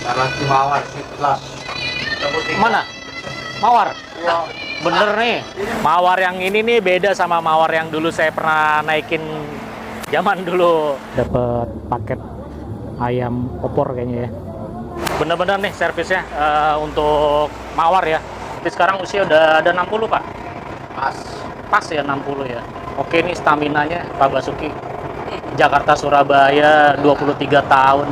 Lagi mawar seat class. Mana? Mawar? Ya. Bener nih, mawar yang ini nih beda sama mawar yang dulu saya pernah naikin zaman dulu. Dapat paket ayam opor kayaknya ya. Bener-bener nih servisnya untuk mawar ya. Tapi sekarang usia udah ada 60 Pak. Pas. Pas ya 60 ya. Oke nih staminanya Pak Basuki. Jakarta Surabaya 23 tahun.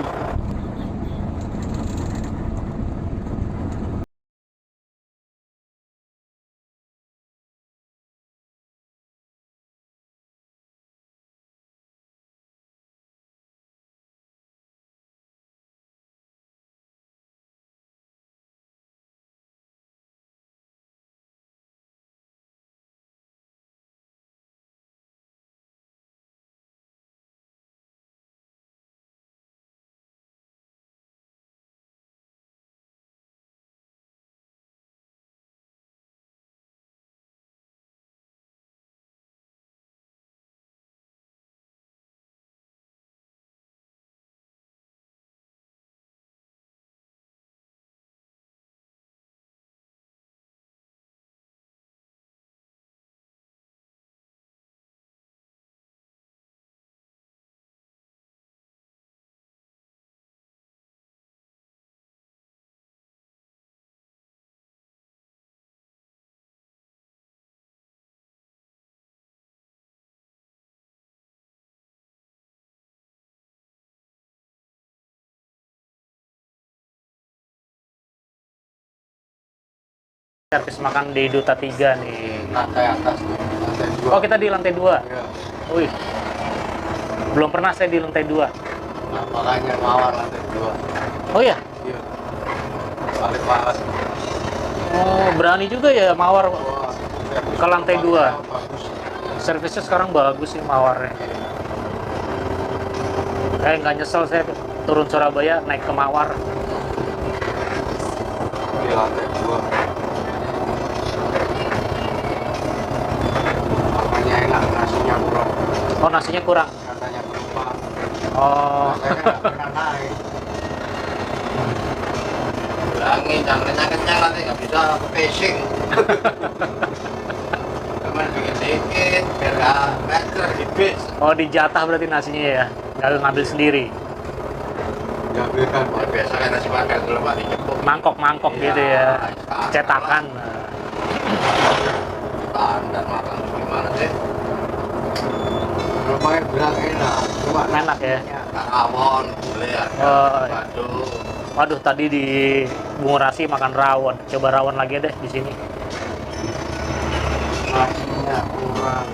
Servis makan di Duta 3 nih. Lantai atas tuh. Lantai 2. Oh, kita di lantai 2. Ya. Wih. Belum pernah saya di lantai 2. Nah, makanya mawar lantai 2. Oh ya? Iya. Balik pas. Oh, berani juga ya mawar Wah, ke lantai 2. bagus. Servisnya sekarang bagus sih mawarnya. Kayak nggak nyesel saya turun Surabaya naik ke Mawar. Di lantai 2. Makanya enak, nasinya kurang. Oh, nasinya kurang. Katanya penumpang. Oh. Saya nggak pernah naik. Bilangin jangan kenyang-kenyang nanti nggak bisa ke-pacing. Cuman bikin dikit biar nggak meter di bis. Oh, dijatah berarti nasinya ya. Nggak ngambil sendiri. Diambilkan Pak. Biasa kan nasi makan kalau Pak dijemput. Mangkok-mangkok gitu ya. Cetakan. Standar makan gimana sih? Rumahnya bilang enak, cuma Enak ya. rawon, gulai ada, Oh. badu. Waduh, tadi di Bungurasi makan rawon. Coba rawon lagi deh di sini. Nasinya kurang.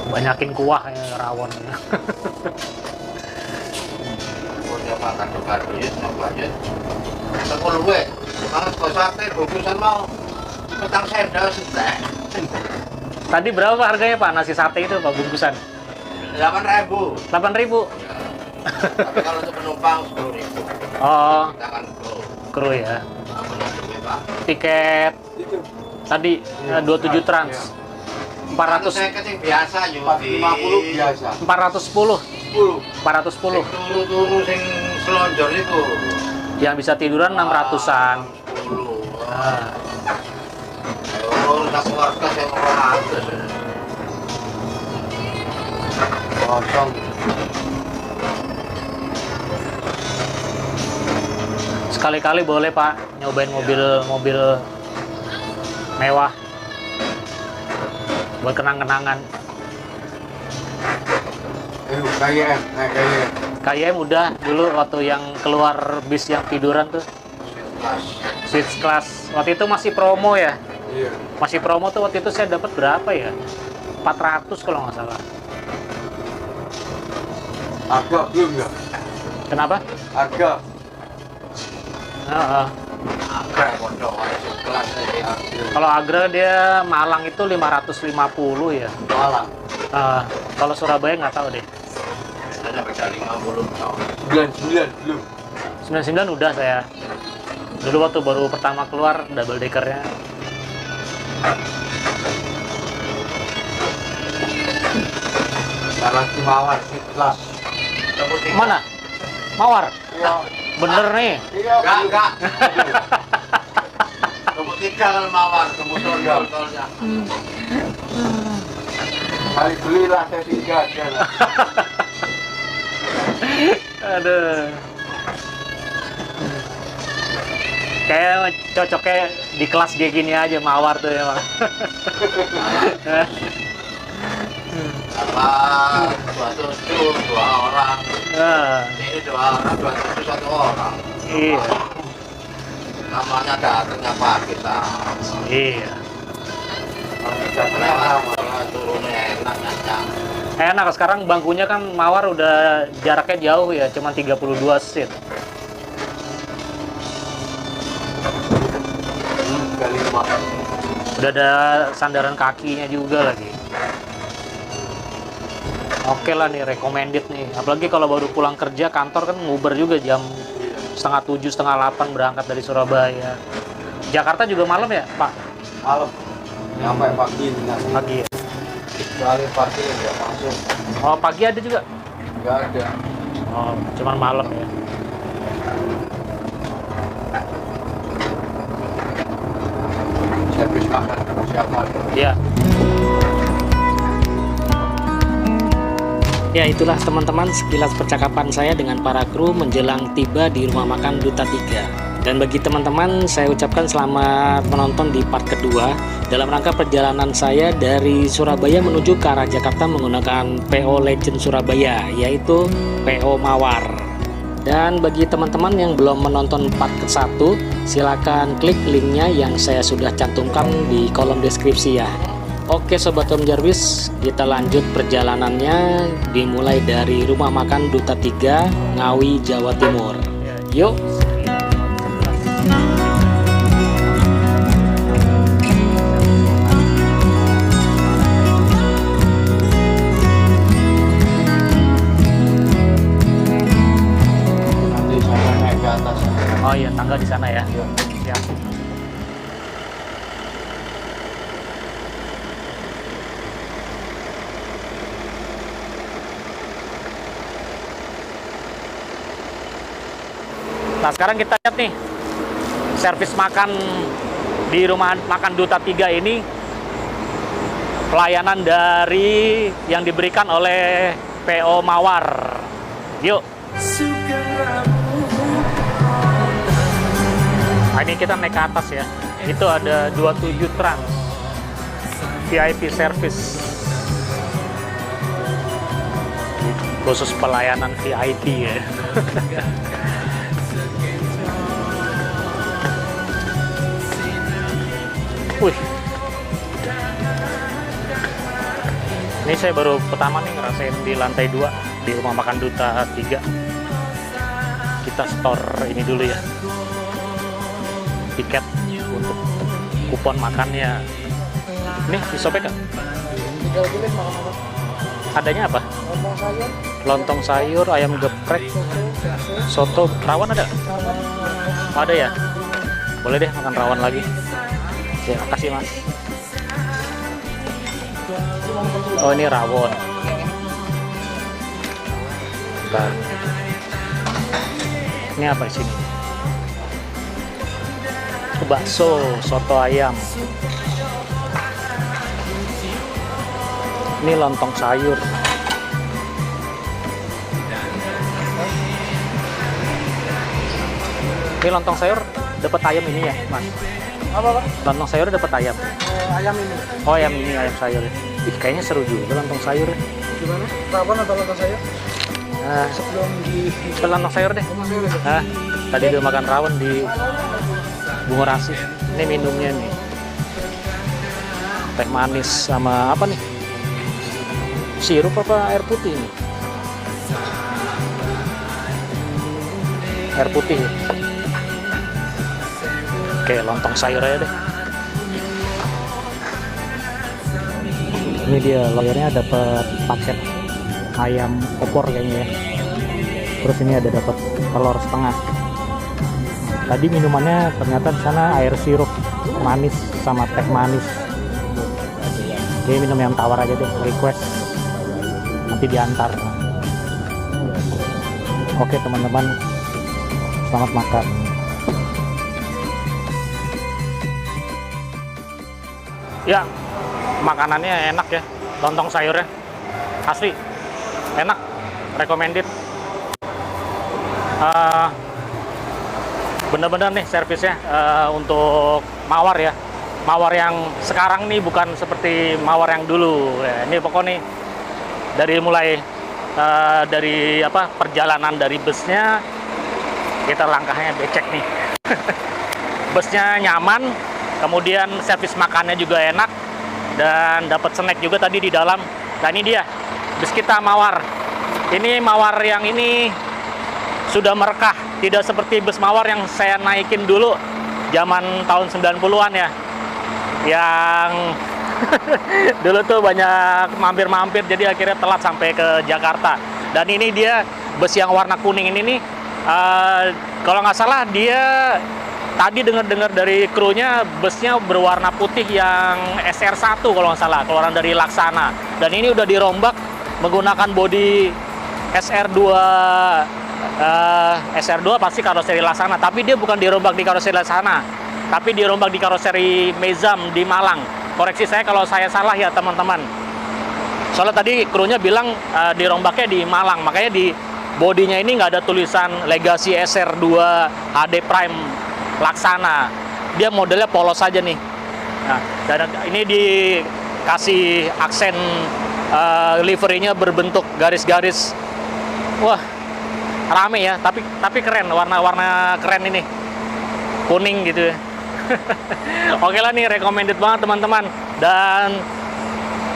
Banyakin kuah ya rawon. Punya makan tuh badu ya, mau budget. Sepuluh gue, kalau kau sate bungkusan mau petang sendal sudah. Tadi berapa harganya Pak nasi sate itu Pak bungkusan? 8.000. 8.000. Tapi kalau untuk penumpang 10.000. Oh, Kita kan kru ya. apa namanya Pak? Tiket Itu. tadi 27 trans. Iya. 400 saya kecil biasa yo. 450 biasa. 410. 10. 410. Turu-turu sing selonjor itu. Yang bisa tiduran 600-an. 10. Nah, Oh, udah keluarga saya orang kosong. sekali-kali boleh Pak nyobain mobil-mobil mewah buat kenang-kenangan. KYM, naik KYM. KYM udah dulu waktu yang keluar bis yang tiduran tuh, Switch Class. Waktu itu masih promo ya. Iya. Masih promo tuh waktu itu saya dapat berapa ya? 400 kalau nggak salah. Agak belum ya? Kenapa? Agak. Heeh. Agak pondok kelas aja. Kalau Agra dia Malang itu 550 ya. Malang. Kalau Surabaya nggak tahu deh. Biasanya beda 50 tahun. 99 belum. 99 udah saya. Dulu waktu baru pertama keluar double deckernya. Lagi mawar seat class. Mana? Mawar. Iya. Bener nih. Iya. Enggak. Kamu tinggal mawar, kamu tolnya. Kali belilah saya tinggal aja lah. Aduh. Kayak cocoknya di kelas kayak gini aja mawar tuh ya, Bang. Apa 27 2 orang. Ini 2 orang, 27 1 orang. Iya. Namanya datangnya pagi sama. Iya. Lewat turunnya enak nyanyi. Enak sekarang bangkunya kan mawar udah jaraknya jauh ya, cuma 32 seat. Udah ada sandaran kakinya juga lagi. Oke lah nih, recommended nih. Apalagi kalau baru pulang kerja, kantor kan nguber juga jam setengah 7, setengah 8 berangkat dari Surabaya. Jakarta juga malam ya, Pak? Malam. Nyampe pagi nih. Pagi ya? Kali pagi nggak masuk. Oh, pagi ada juga? Nggak ada. Oh, cuman malam ya. Servis makan siapa? Ya. Ya, itulah teman-teman sekilas percakapan saya dengan para kru menjelang tiba di rumah makan Duta 3. Dan bagi teman-teman, saya ucapkan selamat menonton di part kedua dalam rangka perjalanan saya dari Surabaya menuju ke arah Jakarta menggunakan PO Legend Surabaya, yaitu PO Mawar. Dan bagi teman-teman yang belum menonton part ke-1, silakan klik linknya yang saya sudah cantumkan di kolom deskripsi ya. Oke Sobat Om Jarvis, kita lanjut perjalanannya dimulai dari rumah makan Duta 3, Ngawi, Jawa Timur. Yuk! Nanti saya naik ke atas. Oh iya, tangga di sana ya. Siap. Nah, sekarang kita lihat nih servis makan di rumah makan Duta 3 ini, pelayanan dari yang diberikan oleh PO Mawar. Yuk. Nah, ini kita naik ke atas ya. Itu ada 27 trans VIP service khusus pelayanan VIP ya. Wih, ini saya baru pertama nih ngerasain di lantai 2 di rumah makan Duta 3. Kita store ini dulu ya, tiket untuk kupon makannya. Nih disobek nggak? Adanya apa? Lontong sayur, ayam geprek, soto, rawon ada? Ada ya? Boleh deh makan rawon lagi. Ya, kasih Mas. Oh, ini rawon. Bentar. Ini apa di sini? Bakso, soto ayam. Ini lontong sayur. Ini lontong sayur dapat ayam ini ya, Mas? Apa? Lontong sayur dapat ayam. Ayam ini. Oh, ayam ini, ayam sayur. Ih, kayaknya seru juga lontong sayur. Gimana? Rawon atau lontong sayur? Nah, Sebelum di lontong sayur deh. lontong sayur ya? Nah, tadi udah makan rawon di Bungurasi. Ini minumnya nih. Teh manis sama apa nih? Sirup apa air putih nih? Air putih. Oke, lontong sayur aja deh. Ini dia, lawyernya dapat paket ayam opor kayaknya ya. Terus ini ada dapat telur setengah. Tadi minumannya ternyata di sana air sirup manis sama teh manis. Oke, minum yang tawar aja deh, request. Nanti diantar. Oke teman-teman, selamat makan. Ya, makanannya enak ya, lontong sayurnya asli enak, recommended. Bener-bener nih servisnya untuk mawar ya, mawar yang sekarang nih bukan seperti mawar yang dulu ya. Ini pokoknya dari mulai dari perjalanan dari busnya, kita langkahnya becek nih. Busnya nyaman, kemudian servis makannya juga enak, dan dapat snack juga tadi di dalam. Dan ini dia bus kita mawar. Ini mawar yang ini sudah merekah, tidak seperti bus mawar yang saya naikin dulu zaman tahun 90-an ya, yang dulu tuh banyak mampir-mampir, jadi akhirnya telat sampai ke Jakarta. Dan ini dia bus yang warna kuning ini nih, kalau nggak salah dia tadi dengar-dengar dari krunya busnya berwarna putih yang SR1 kalau nggak salah, keluaran dari Laksana. Dan ini udah dirombak menggunakan bodi SR2. SR2 pasti karoseri Laksana, tapi dia bukan dirombak di karoseri Laksana, tapi dirombak di karoseri Mezam di Malang. Koreksi saya kalau saya salah ya teman-teman. Soalnya tadi krunya bilang dirombaknya di Malang, makanya di bodinya ini nggak ada tulisan Legacy SR2 HD Prime Laksana. Dia modelnya polos aja nih. Nah, dan ini dikasih aksen liverynya berbentuk garis-garis. Wah, rame ya, tapi keren, warna keren ini, kuning gitu ya. Oke lah nih, recommended banget teman-teman. Dan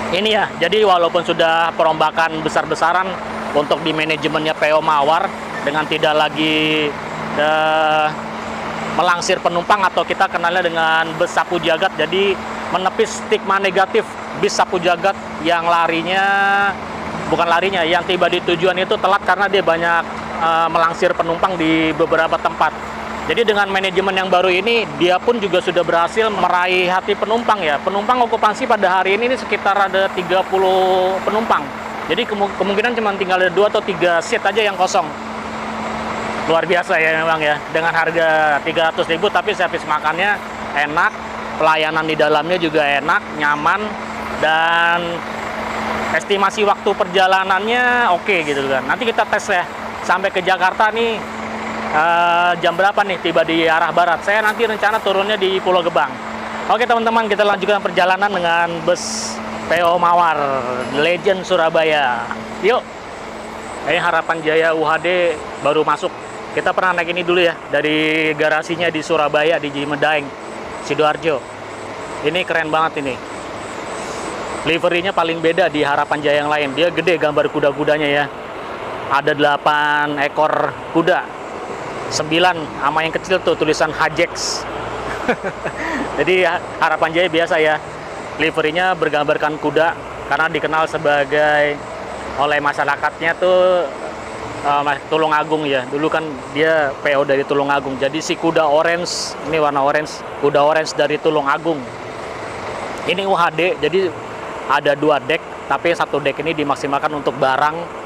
ini ya, jadi walaupun sudah perombakan besar-besaran untuk di manajemennya PO Mawar, dengan tidak lagi melangsir penumpang, atau kita kenalnya dengan bus sapu jagat, jadi menepis stigma negatif bis sapu jagat yang yang tiba di tujuan itu telat karena dia banyak melangsir penumpang di beberapa tempat. Jadi dengan manajemen yang baru ini, dia pun juga sudah berhasil meraih hati penumpang ya. Penumpang okupansi pada hari ini sekitar ada 30 penumpang. Jadi kemungkinan cuma tinggal ada 2 atau 3 seat aja yang kosong. Luar biasa ya memang ya. Dengan harga 300.000 tapi servis makannya enak, pelayanan di dalamnya juga enak, nyaman, dan estimasi waktu perjalanannya oke gitu kan. Nanti kita tes ya, sampai ke Jakarta nih jam berapa nih tiba di arah barat. Saya nanti rencana turunnya di Pulau Gebang. Oke teman-teman, kita lanjutkan perjalanan dengan bus PO Mawar Legend Surabaya. Yuk. Ini Harapan Jaya UHD baru masuk. Kita pernah naik ini dulu ya, dari garasinya di Surabaya, di Cimedaeng, Sidoarjo. Ini keren banget ini. Liverynya paling beda di Harapan Jaya yang lain. Dia gede gambar kuda-kudanya ya. Ada 8 ekor kuda. 9 sama yang kecil tuh tulisan Hajex. Jadi Harapan Jaya biasa ya. Liverynya bergambarkan kuda karena dikenal sebagai oleh masyarakatnya tuh Tulungagung ya. Dulu kan dia PO dari Tulungagung. Jadi si kuda orange, ini warna orange, kuda orange dari Tulungagung. Ini UHD, jadi ada 2 deck, tapi satu deck ini dimaksimalkan untuk barang,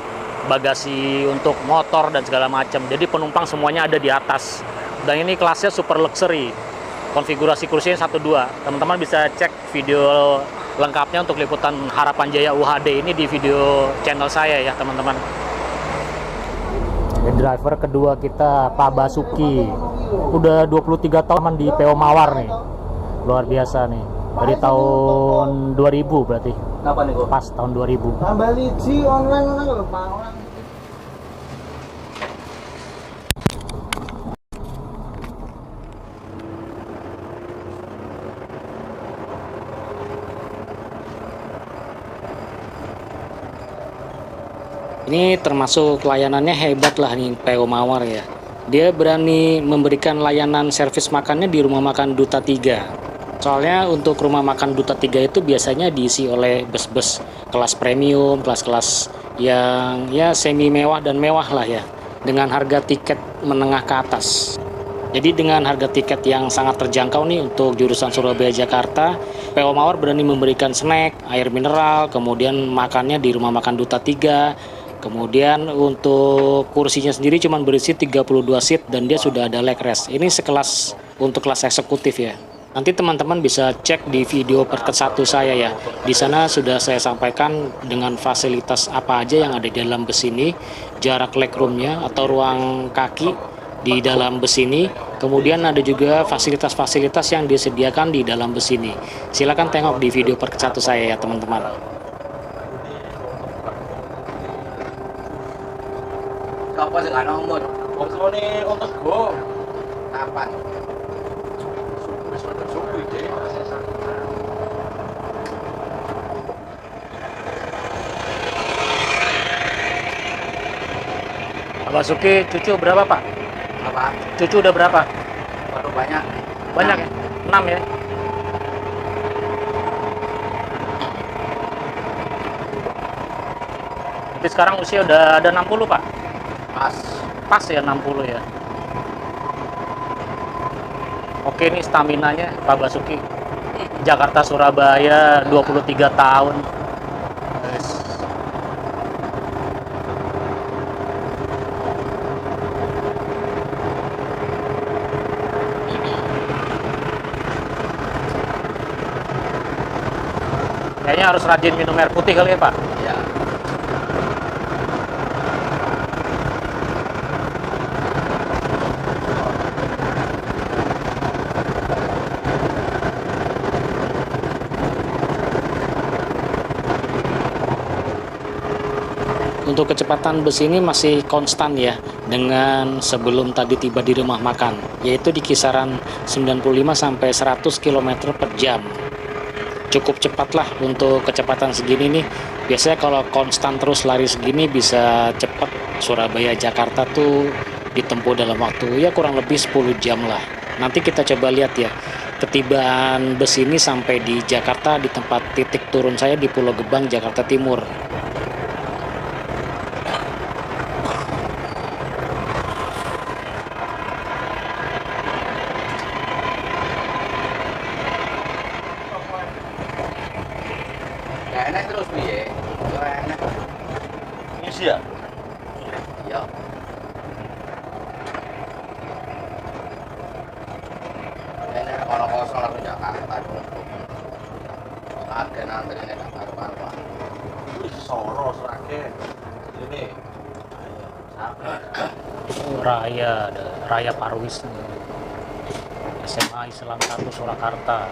bagasi untuk motor dan segala macam. Jadi penumpang semuanya ada di atas. Dan ini kelasnya super luxury. Konfigurasi kursinya 1-2. Teman-teman bisa cek video lengkapnya untuk liputan Harapan Jaya UHD ini di video channel saya ya teman-teman. Driver kedua kita Pak Basuki. Udah 23 tahun di PO Mawar nih. Luar biasa nih. Dari tahun 2000 berarti. Kapan nih kok? Pas tahun 2000. Tambah liji online lho, Pak. Ini termasuk layanannya hebat lah nih PO Mawar ya. Dia berani memberikan layanan servis makannya di rumah makan Duta 3. Soalnya untuk rumah makan Duta 3 itu biasanya diisi oleh bus-bus kelas premium, kelas-kelas yang ya semi mewah dan mewah lah ya. Dengan harga tiket menengah ke atas. Jadi dengan harga tiket yang sangat terjangkau nih untuk jurusan Surabaya-Jakarta, PO Mawar berani memberikan snack, air mineral, kemudian makannya di rumah makan Duta 3. Kemudian untuk kursinya sendiri cuma berisi 32 seat dan dia sudah ada leg rest. Ini sekelas untuk kelas eksekutif ya. Nanti teman-teman bisa cek di video paket 1 saya ya. Di sana sudah saya sampaikan dengan fasilitas apa aja yang ada di dalam bus ini, jarak legroomnya atau ruang kaki di dalam bus ini. Kemudian ada juga fasilitas-fasilitas yang disediakan di dalam bus ini. Silakan tengok di video paket 1 saya ya teman-teman. Apa sih nggak nomor? Kontrolnya untuk go. Kapan? Pak Basuki, cucu berapa Pak? Apa? Cucu udah berapa? Waduh banyak. Banyak ya? 6 ya? Tapi sekarang usia udah ada 60 Pak? Pas. Pas ya 60 ya. Oke, ini staminanya Pak Basuki. Jakarta Surabaya 23 tahun. Kayaknya harus rajin minum air putih kali ya Pak. Ya. Untuk kecepatan bus ini masih konstan ya dengan sebelum tadi tiba di rumah makan, yaitu di kisaran 95 sampai 100 km per jam. Cukup cepat lah untuk kecepatan segini nih. Biasanya kalau konstan terus lari segini bisa cepat. Surabaya Jakarta tuh ditempuh dalam waktu ya kurang lebih 10 jam lah. Nanti kita coba lihat ya ketibaan bus ini sampai di Jakarta di tempat titik turun saya di Pulau Gebang, Jakarta Timur. Ya enak terus piye? Ora enak. Ngisi ya? Iya. Enak ono kosong lalu Jakarta dong. Ada nanti ini tak karu-karuan. Soro Sragen. Ini. Raya, ada Raya Parwis nih. SMA Islam 1 Surakarta.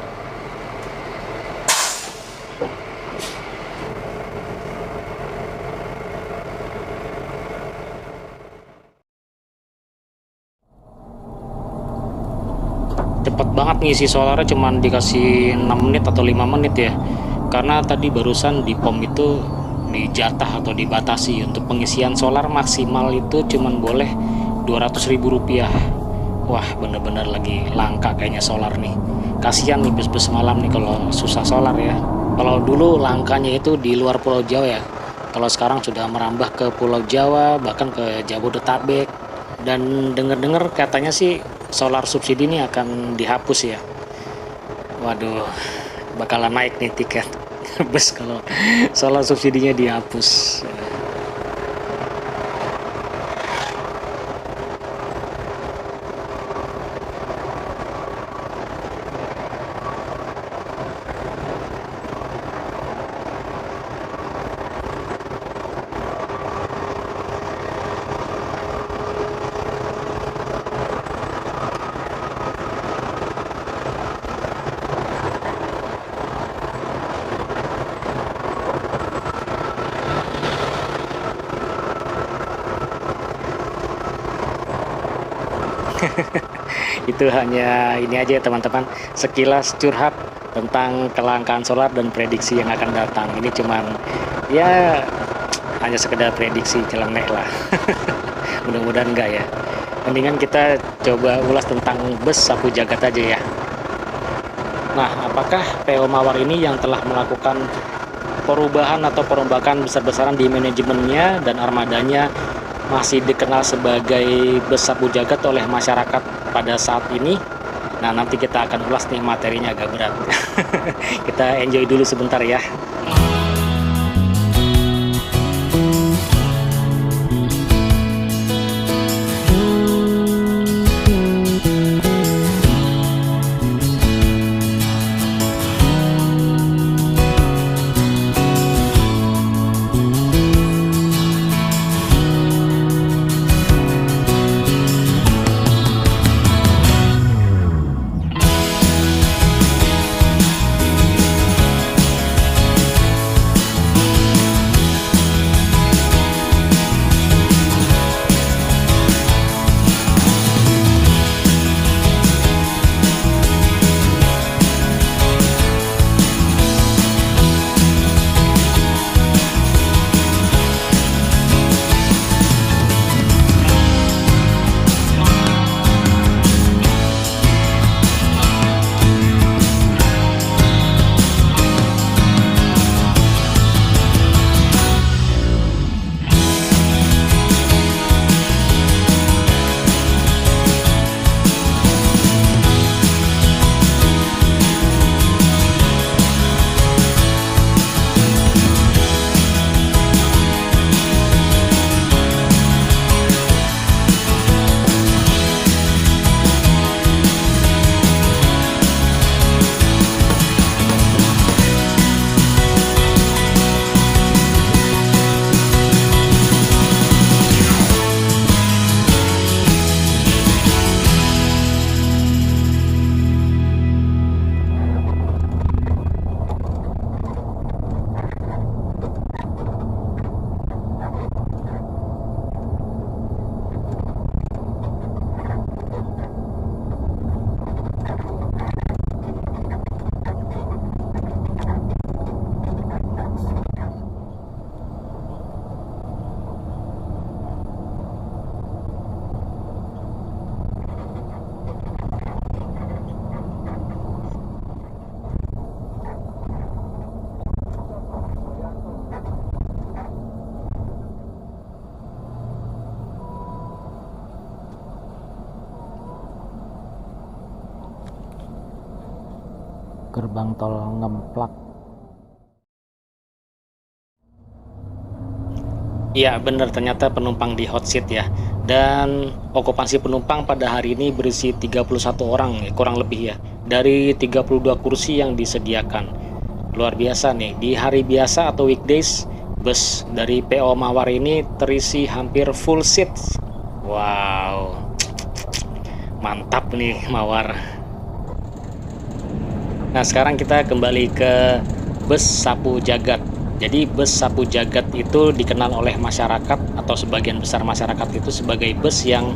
Cepet banget ngisi solarnya, cuman dikasih 6 menit atau 5 menit ya, karena tadi barusan di pom itu dijatah atau dibatasi untuk pengisian solar maksimal itu cuman boleh Rp200.000. Wah bener-bener lagi langka kayaknya solar nih. Kasihan nih bus-bus malam nih kalau susah solar ya. Kalau dulu langkanya itu di luar Pulau Jawa ya, kalau sekarang sudah merambah ke Pulau Jawa bahkan ke Jabodetabek. Dan dengar-dengar katanya sih solar subsidi ini akan dihapus ya. Waduh, bakalan naik nih tiket bus kalau solar subsidinya dihapus. Itu hanya ini aja ya teman-teman, sekilas curhat tentang kelangkaan solar dan prediksi yang akan datang. Ini cuman ya hanya sekedar prediksi celemek lah. Mudah-mudahan enggak ya. Mendingan kita coba ulas tentang bus Sapu Jagat aja ya. Nah, apakah PO Mawar ini yang telah melakukan perubahan atau perombakan besar-besaran di manajemennya dan armadanya masih dikenal sebagai bus Sapu Jagat oleh masyarakat pada saat ini? Nah, nanti kita akan ulas nih, materinya agak berat. Kita enjoy dulu sebentar ya. gerbang tol Ngemplak. Iya bener, ternyata penumpang di hot seat ya. Dan okupansi penumpang pada hari ini berisi 31 orang kurang lebih ya, dari 32 kursi yang disediakan. Luar biasa nih, di hari biasa atau weekdays bus dari PO Mawar ini terisi hampir full seat. Wow, mantap nih Mawar. Nah sekarang kita kembali ke bus Sapu Jagat. Jadi bus Sapu Jagat itu dikenal oleh masyarakat atau sebagian besar masyarakat itu sebagai bus yang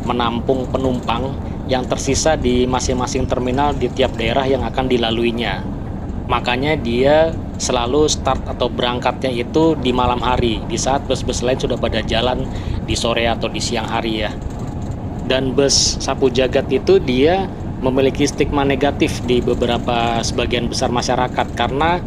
menampung penumpang yang tersisa di masing-masing terminal di tiap daerah yang akan dilaluinya. Makanya dia selalu start atau berangkatnya itu di malam hari, di saat bus-bus lain sudah pada jalan di sore atau di siang hari ya. Dan bus Sapu Jagat itu dia memiliki stigma negatif di beberapa sebagian besar masyarakat karena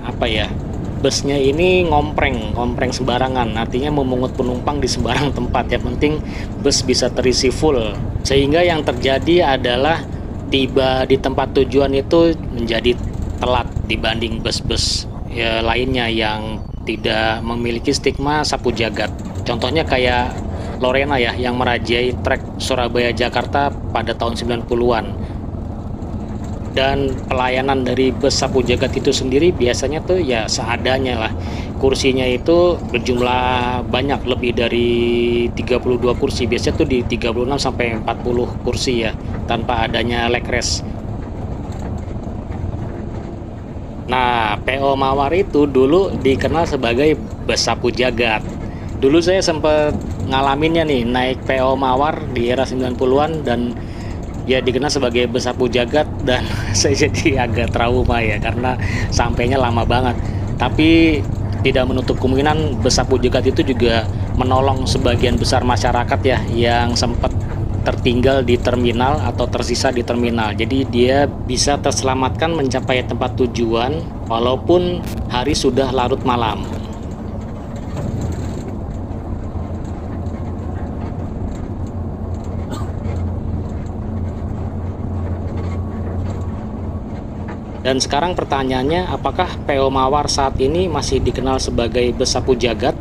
apa ya, busnya ini ngompreng sembarangan, artinya memungut penumpang di sembarang tempat, yang penting bus bisa terisi full, sehingga yang terjadi adalah tiba di tempat tujuan itu menjadi telat dibanding bus-bus ya, lainnya yang tidak memiliki stigma Sapu Jagat. Contohnya kayak Lorena ya, yang merajai trek Surabaya Jakarta pada tahun 90-an. Dan pelayanan dari bus Sapu Jagat itu sendiri biasanya tuh ya seadanya lah. Kursinya itu berjumlah banyak, lebih dari 32 kursi. Biasanya tuh di 36 sampai 40 kursi ya, tanpa adanya leg rest. Nah, PO Mawar itu dulu dikenal sebagai bus Sapu Jagat. Dulu saya sempat ngalaminnya nih, naik PO Mawar di era 90-an dan ya dikenal sebagai bus Sapu Jagat, dan saya jadi agak trauma ya karena sampainya lama banget. Tapi tidak menutup kemungkinan bus Sapu Jagat itu juga menolong sebagian besar masyarakat ya yang sempat tertinggal di terminal atau tersisa di terminal. Jadi dia bisa terselamatkan mencapai tempat tujuan walaupun hari sudah larut malam. Dan sekarang pertanyaannya, apakah PO Mawar saat ini masih dikenal sebagai bus Sapu Jagat?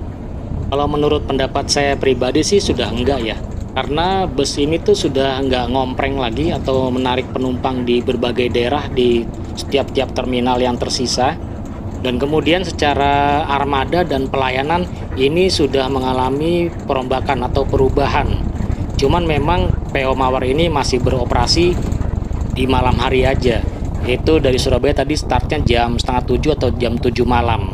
Kalau menurut pendapat saya pribadi sih sudah enggak ya. Karena bus ini tuh sudah enggak ngompreng lagi atau menarik penumpang di berbagai daerah di setiap-tiap terminal yang tersisa. Dan kemudian secara armada dan pelayanan ini sudah mengalami perombakan atau perubahan. Cuman memang PO Mawar ini masih beroperasi di malam hari aja. Itu dari Surabaya tadi startnya jam setengah 7 atau jam 7 malam.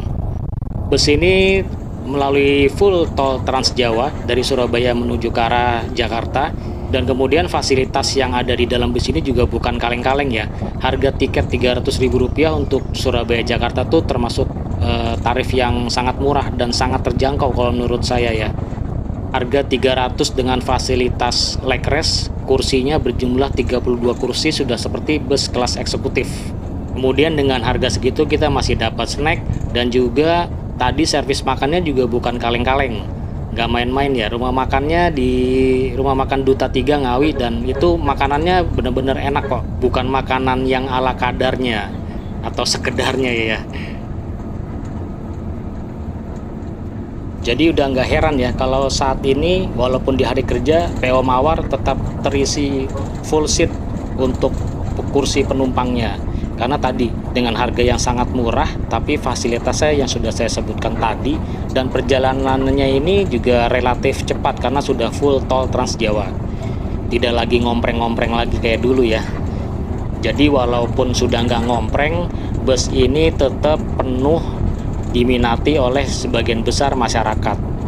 Bus ini melalui full tol Trans Jawa dari Surabaya menuju ke arah Jakarta, dan kemudian fasilitas yang ada di dalam bus ini juga bukan kaleng-kaleng ya. Harga tiket Rp300.000 untuk Surabaya Jakarta tuh termasuk tarif yang sangat murah dan sangat terjangkau kalau menurut saya ya. Harga 300 dengan fasilitas leg rest, kursinya berjumlah 32 kursi, sudah seperti bus kelas eksekutif. Kemudian dengan harga segitu kita masih dapat snack, dan juga tadi servis makannya juga bukan kaleng-kaleng, nggak main-main ya. Rumah makannya di Rumah Makan Duta 3 Ngawi, dan itu makanannya bener-bener enak kok, bukan makanan yang ala kadarnya atau sekedarnya ya. Jadi udah nggak heran ya kalau saat ini walaupun di hari kerja PO Mawar tetap terisi full seat untuk kursi penumpangnya. Karena tadi dengan harga yang sangat murah, tapi fasilitasnya yang sudah saya sebutkan tadi, dan perjalanannya ini juga relatif cepat karena sudah full tol Trans Jawa. Tidak lagi ngompreng-ngompreng lagi kayak dulu ya. Jadi walaupun sudah nggak ngompreng, bus ini tetap penuh diminati oleh sebagian besar masyarakat.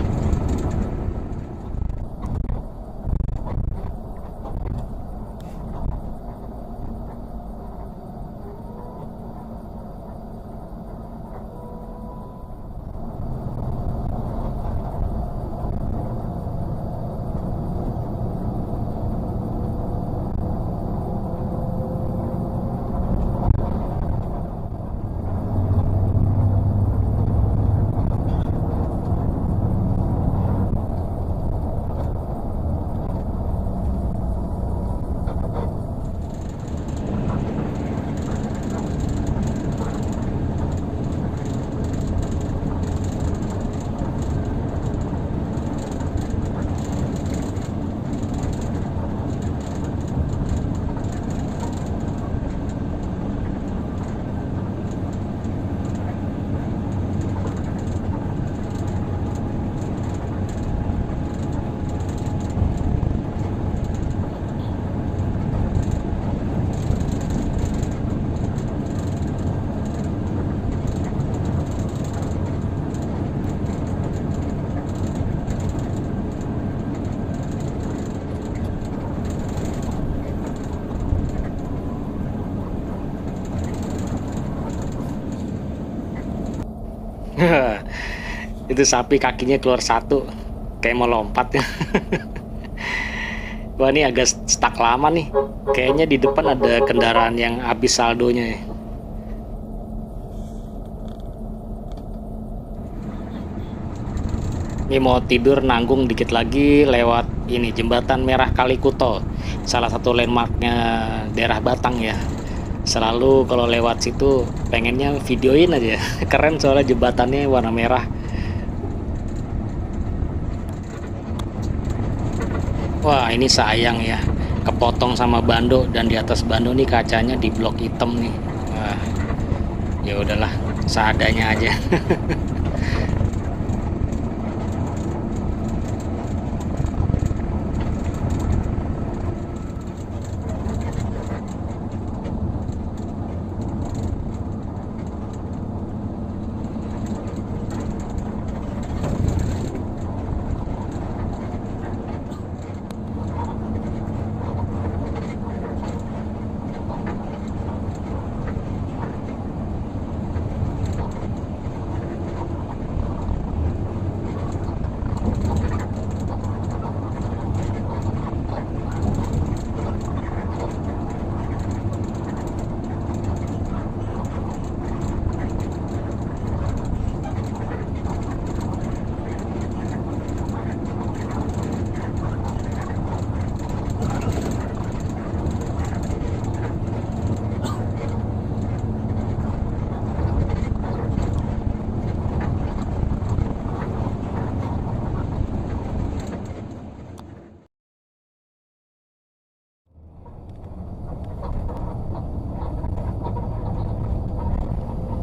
Itu sapi kakinya keluar satu, kayak mau lompat ya. Wah, ini agak stuck lama nih. Kayaknya di depan ada kendaraan yang habis saldonya ya. Ini mau tidur nanggung dikit lagi lewat ini jembatan Merah Kalikuto, salah satu landmarknya daerah Batang ya. Selalu kalau lewat situ pengennya videoin aja. Keren soalnya jembatannya warna merah. Wah, ini sayang ya, kepotong sama bando, dan di atas bando nih kacanya di blok hitam nih. Wah, ya udahlah, seadanya aja.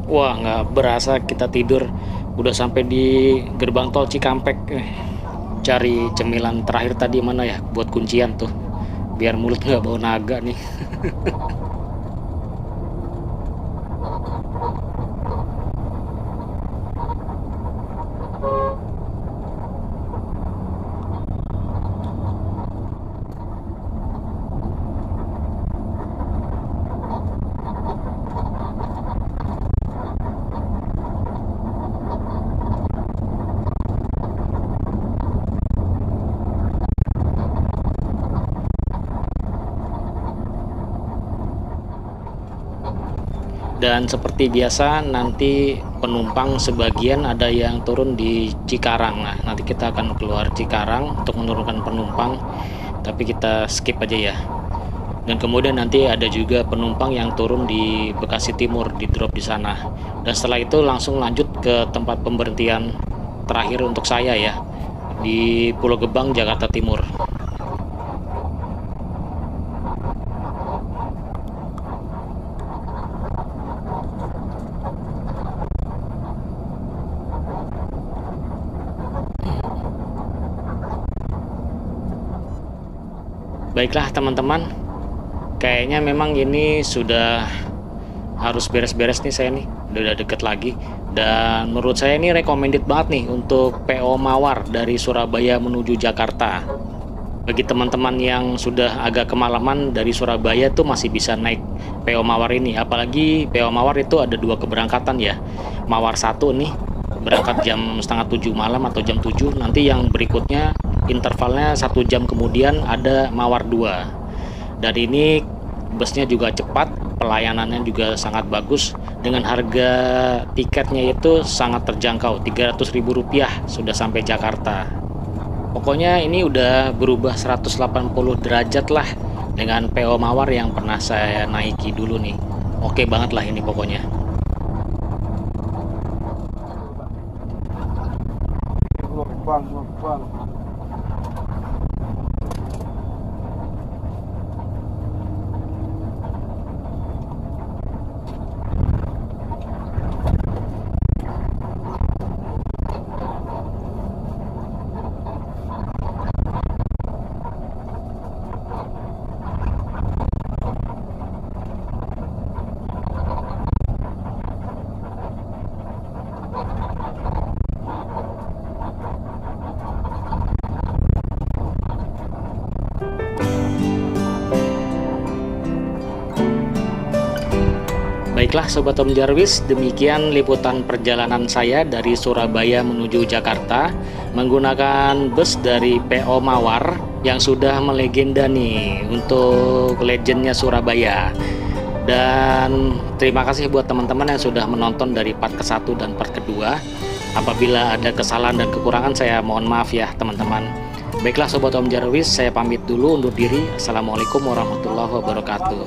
Wah, nggak berasa kita tidur udah sampai di gerbang tol Cikampek. Cari cemilan terakhir tadi mana ya buat kuncian tuh, biar mulut nggak bau naga nih. Dan seperti biasa nanti penumpang sebagian ada yang turun di Cikarang. Nah, nanti kita akan keluar Cikarang untuk menurunkan penumpang, tapi kita skip aja ya. Dan kemudian nanti ada juga penumpang yang turun di Bekasi Timur, di drop di sana. Dan setelah itu langsung lanjut ke tempat pemberhentian terakhir untuk saya ya, di Pulau Gebang, Jakarta Timur. Baiklah teman-teman, kayaknya memang ini sudah harus beres-beres nih saya nih, udah deket lagi. Dan menurut saya ini recommended banget nih untuk PO Mawar dari Surabaya menuju Jakarta. Bagi teman-teman yang sudah agak kemalaman dari Surabaya tuh masih bisa naik PO Mawar ini. Apalagi PO Mawar itu ada dua keberangkatan ya. Mawar 1 nih berangkat jam setengah 7 malam atau jam 7. Nanti yang berikutnya intervalnya 1 jam kemudian ada Mawar 2. Dan ini busnya juga cepat, pelayanannya juga sangat bagus, dengan harga tiketnya itu sangat terjangkau, Rp300.000 sudah sampai Jakarta. Pokoknya ini udah berubah 180 derajat lah dengan PO Mawar yang pernah saya naiki dulu nih. Oke banget lah ini pokoknya. Bang. Baiklah Sobat Om Jarvis, demikian liputan perjalanan saya dari Surabaya menuju Jakarta menggunakan bus dari PO Mawar yang sudah melegenda nih untuk legendnya Surabaya. Dan terima kasih buat teman-teman yang sudah menonton dari part ke-1 dan part kedua. Apabila ada kesalahan dan kekurangan saya mohon maaf ya teman-teman. Baiklah Sobat Om Jarvis, saya pamit dulu undur diri. Assalamualaikum warahmatullahi wabarakatuh.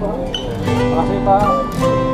Terima kasih Pak.